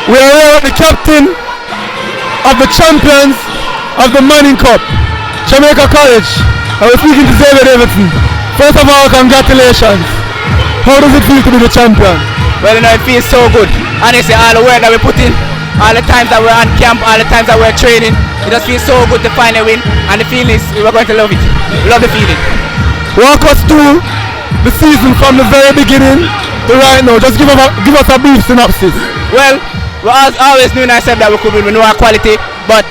We are here with the captain of the champions of the Manning Cup, Jamaica College. I was speaking to Xavier Davidson. First of all, congratulations. How does it feel to be the champion? Well, it feels so good. Honestly, all the work that we put in, all the times that we're on camp, all the times that we're training, it just feels so good to finally win. And the feeling is we're going to love it. We love the feeling. Walk us through the season from the very beginning to right now. Just give us a brief synopsis. Well, we always knew in ourselves that we could win. We know our quality, but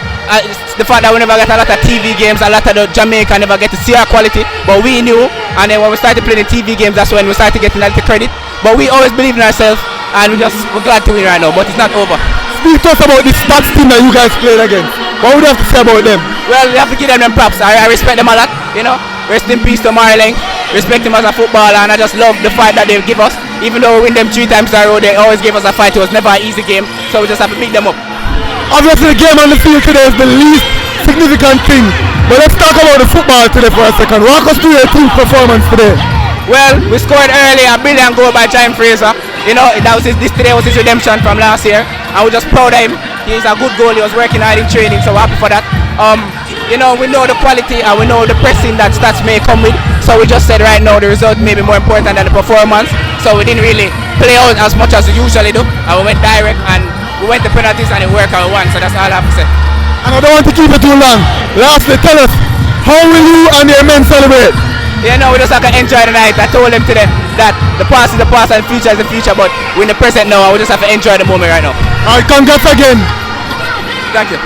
the fact that we never get a lot of TV games, a lot of the Jamaica never get to see our quality, but we knew, and then when we started playing the TV games, that's when we started getting a little credit. But we always believe in ourselves, and we're glad to win right now, but it's not over. Speak to us about the STATHS team that you guys played against. What would you have to say about them? Well, we have to give them props. I respect them a lot, Rest in peace to Marling. Respect him as a footballer, and I just love the fight that they give us. Even though we win them 3 times in a row, they always give us a fight. It was never an easy game, so we just have to pick them up. Obviously, the game on the field today is the least significant thing, but let's talk about the football today for a second. Walk us through your team's performance today. Well, we scored early, a brilliant goal by Giant Fraser. Today was his redemption from last year, and we're just proud of him. He's a good goalie. He was working hard in training, so we're happy for that. We know the quality and we know the pressing that Stats may come with, so we just said right now the result may be more important than the performance, so we didn't really play out as much as we usually do, and we went direct and we went to penalties and it worked out one, so that's all I have to say. And I don't want to keep it too long. Lastly, tell us, how will you and your men celebrate? We just have to enjoy the night. I told them today that the past is the past and the future is the future, but we're in the present now and we just have to enjoy the moment right now. Alright, congrats again. Thank you.